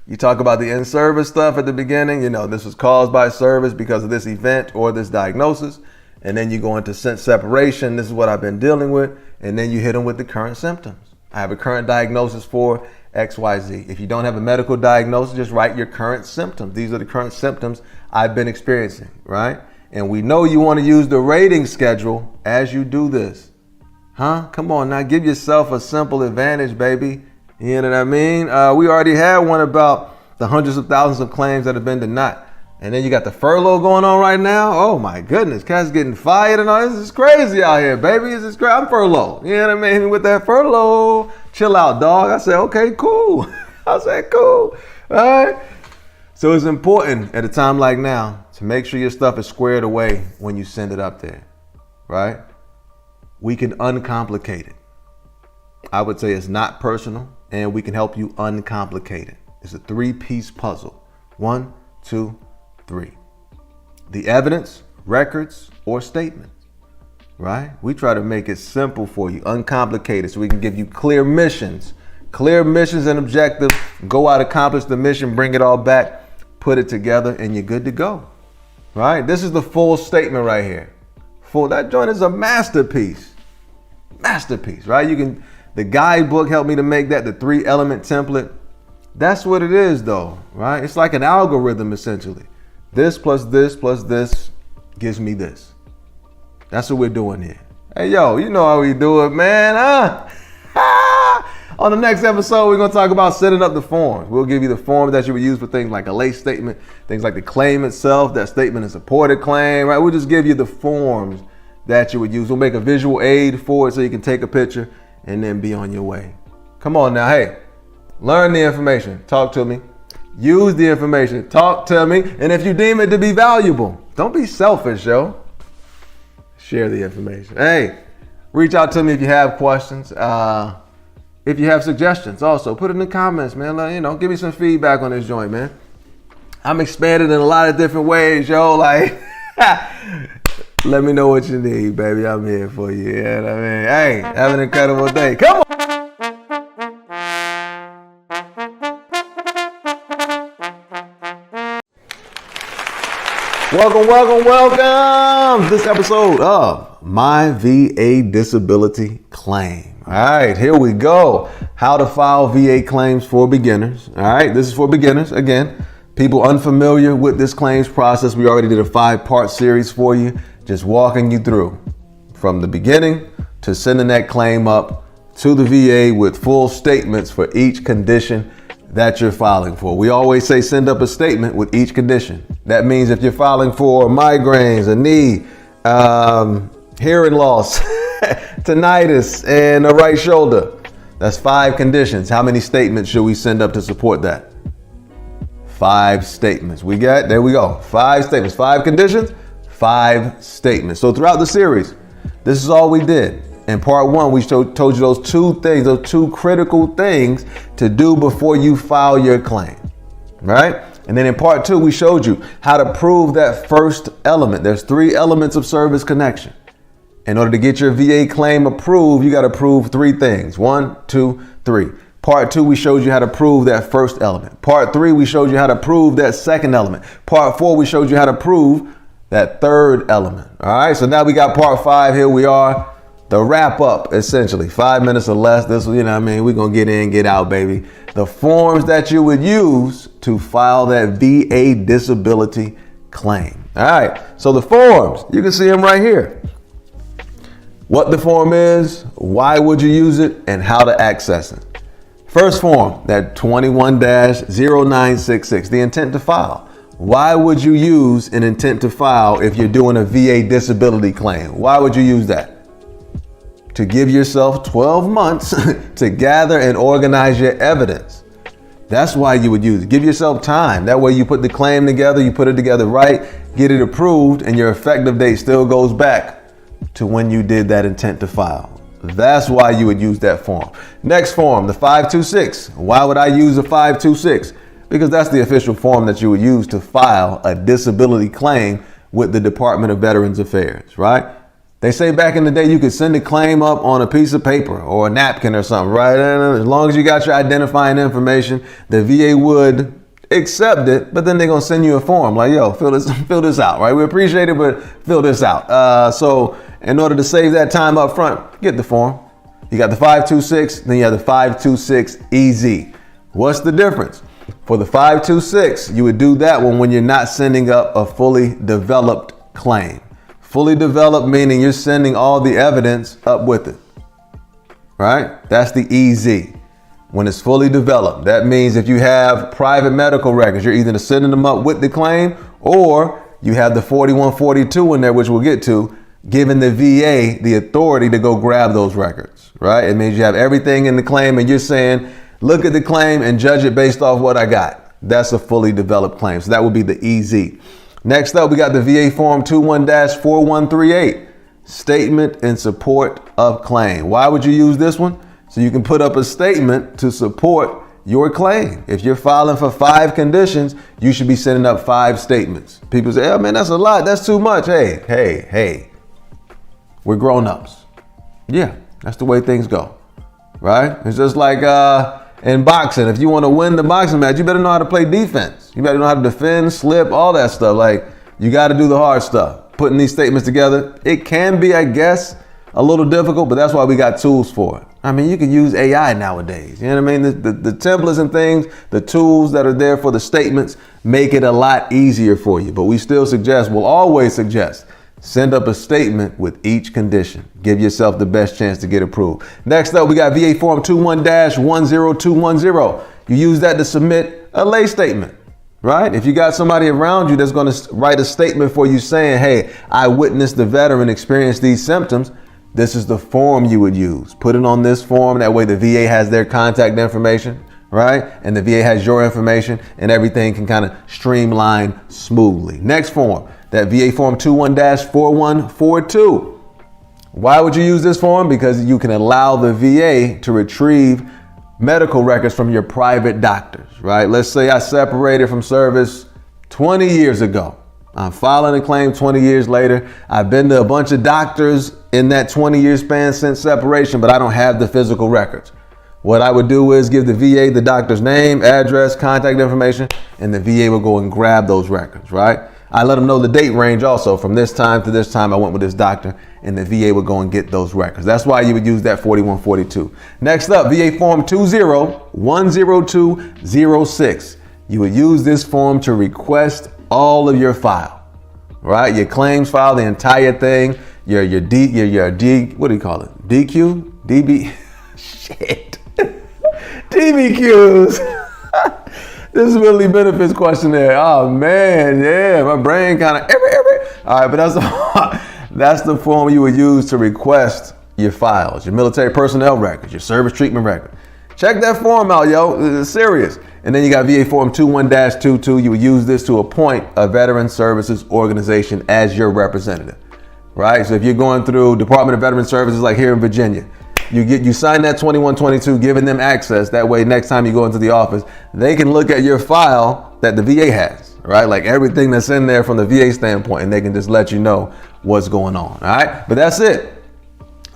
You talk about the in-service stuff at the beginning. You know, this was caused by service because of this event or this diagnosis. And then you go into since separation. This is what I've been dealing with. And then you hit them with the current symptoms. I have a current diagnosis for XYZ. If you don't have a medical diagnosis, just write your current symptoms. These are the current symptoms I've been experiencing, right? And we know you want to use the rating schedule as you do this. Huh? Come on now, give yourself a simple advantage, baby. You know what I mean? We already had one about the hundreds of thousands of claims that have been denied. And then you got the furlough going on right now. Oh my goodness, cats getting fired and all this is crazy out here, baby. This is crazy. I'm furloughed. You know what I mean? With that furlough, chill out, dog. I said, okay, cool. I said, cool. All right. So it's important at a time like now to make sure your stuff is squared away when you send it up there, right? We can uncomplicate it. I would say it's not personal, and we can help you uncomplicate it. It's a 3-piece puzzle. 1, 2, 3. The evidence, records, or statements, right? We try to make it simple for you, uncomplicated, so we can give you clear missions and objectives. Go out, accomplish the mission, bring it all back, put it together, and you're good to go, right? This is the full statement right here. That joint is a masterpiece, right? The guidebook helped me to make that, the 3-element template. That's what it is though, right? It's like an algorithm essentially. This plus this plus this gives me this. That's what we're doing here. Hey, yo, you know how we do it, man, huh? On the next episode, we're going to talk about setting up the forms. We'll give you the forms that you would use for things like a lay statement, things like the claim itself, that statement and supported claim, right? We'll just give you the forms that you would use. We'll make a visual aid for it so you can take a picture and then be on your way. Come on now, hey, learn the information, talk to me, use the information, talk to me, and if you deem it to be valuable, don't be selfish, yo. Share the information. Hey, reach out to me if you have questions. If you have suggestions, also put it in the comments, man. Give me some feedback on this joint, man. I'm expanded in a lot of different ways, yo. Like, let me know what you need, baby. I'm here for you. You know what I mean? Hey, have an incredible day. Come on. Welcome to this episode of My VA Disability Claim. All right, here we go. How to file VA claims for beginners. All right, this is for beginners. Again, people unfamiliar with this claims process. We already did a 5-part series for you, just walking you through from the beginning to sending that claim up to the VA with full statements for each condition that you're filing for. We always say send up a statement with each condition. That means if you're filing for migraines, a knee, hearing loss, tinnitus, and a right shoulder, that's 5 conditions. How many statements should we send up to support that? 5 statements. There we go. 5 statements, 5 conditions, 5 statements. So throughout the series, this is all we did. In part 1, we told you those 2 things, those 2 critical things to do before you file your claim, right? And then in part 2, we showed you how to prove that first element. There's 3 elements of service connection. In order to get your VA claim approved, you got to prove 3 things. 1, 2, 3. Part 2, we showed you how to prove that first element. Part 3, we showed you how to prove that second element. Part 4, we showed you how to prove that third element. All right, so now we got part 5. Here we are. The wrap up, essentially 5 minutes or less. This, we're going to get in, get out, baby. The forms that you would use to file that VA disability claim. All right. So the forms, you can see them right here. What the form is, why would you use it, and how to access it. First form, that 21-0966, the intent to file. Why would you use an intent to file if you're doing a VA disability claim? Why would you use that? To give yourself 12 months to gather and organize your evidence. That's why you would use it. Give yourself time. That way you put the claim together, you put it together right, get it approved, and your effective date still goes back to when you did that intent to file. That's why you would use that form. Next form, the 526. Why would I use a 526? Because that's the official form that you would use to file a disability claim with the Department of Veterans Affairs, right? They say back in the day you could send a claim up on a piece of paper or a napkin or something, right? And as long as you got your identifying information, the VA would accept it, but then they're gonna send you a form like, yo, fill this out, right? We appreciate it, but fill this out. So in order to save that time up front, get the form. You got the 526, then you have the 526 EZ. What's the difference? For the 526, you would do that one when you're not sending up a fully developed claim. Fully developed meaning you're sending all the evidence up with it, right? That's the EZ. When it's fully developed, that means if you have private medical records, you're either sending them up with the claim or you have the 4142 in there, which we'll get to, giving the VA the authority to go grab those records, right? It means you have everything in the claim and you're saying, look at the claim and judge it based off what I got. That's a fully developed claim. So that would be the EZ. Next up, we got the VA Form 21-4138, Statement in Support of Claim. Why would you use this one? So you can put up a statement to support your claim. If you're filing for 5 conditions, you should be sending up 5 statements. People say, oh man, that's a lot. That's too much. Hey, we're grown-ups. Yeah, that's the way things go, right? It's just like in boxing. If you want to win the boxing match, you better know how to play defense. You better know how to defend, slip, all that stuff. Like, you got to do the hard stuff. Putting these statements together, it can be, I guess, a little difficult, but that's why we got tools for it. I mean, you can use AI nowadays. You know what I mean? The templates and things, the tools that are there for the statements make it a lot easier for you. But we still suggest, we'll always suggest, send up a statement with each condition. Give yourself the best chance to get approved. Next up, we got VA Form 21-10210. You use that to submit a lay statement, right? If you got somebody around you that's going to write a statement for you saying, hey, I witnessed the veteran experience these symptoms, this is the form you would use. Put it on this form. That way the VA has their contact information, right? And the VA has your information and everything can kind of streamline smoothly. Next form, that VA Form 21-4142. Why would you use this form? Because you can allow the VA to retrieve medical records from your private doctors, right? Let's say I separated from service 20 years ago. I'm filing a claim 20 years later. I've been to a bunch of doctors in that 20-year span since separation, but I don't have the physical records. What I would do is give the VA the doctor's name, address, contact information, and the VA will go and grab those records, right? I let them know the date range also. From this time to this time, I went with this doctor, and the VA would go and get those records. That's why you would use that 4142. Next up, VA Form 2010206. You would use this form to request all of your file, right? Your claims file, the entire thing, your D, what do you call it? DQ? DB? Shit. DBQs. Disability benefits questionnaire. Oh man, yeah, my brain kind of all right, but that's the form you would use to request your files, your military personnel records, your service treatment record. Check that form out, yo. It's serious. And then you got VA Form 21-22. You would use this to appoint a veteran services organization as your representative, right? So if you're going through Department of Veteran Services, like here in Virginia, you sign that 2122, giving them access. That way, next time you go into the office, they can look at your file that the VA has, right? Like everything that's in there from the VA standpoint, and they can just let you know what's going on, all right? But that's it.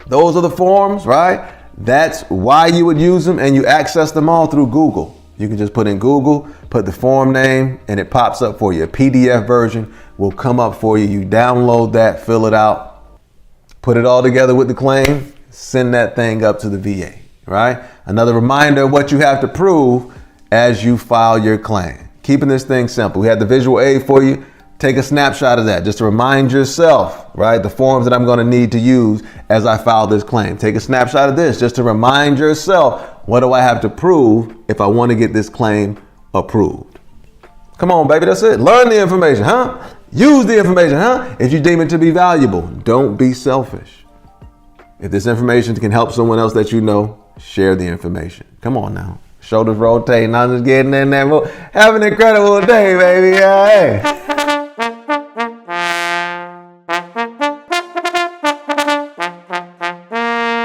Those are the forms, right? That's why you would use them, and you access them all through Google. You can just put in Google, put the form name, and it pops up for you. A PDF version will come up for you. You download that, fill it out, put it all together with the claim, send that thing up to the VA, right? Another reminder of what you have to prove as you file your claim. Keeping this thing simple. We had the visual aid for you. Take a snapshot of that just to remind yourself, right? The forms that I'm going to need to use as I file this claim. Take a snapshot of this just to remind yourself, what do I have to prove if I want to get this claim approved? Come on, baby, that's it. Learn the information, huh? Use the information, huh? If you deem it to be valuable, don't be selfish. If this information can help someone else that you know, share the information. Come on now. Shoulders rotating, I'm just getting in there. Have an incredible day, baby. Hey.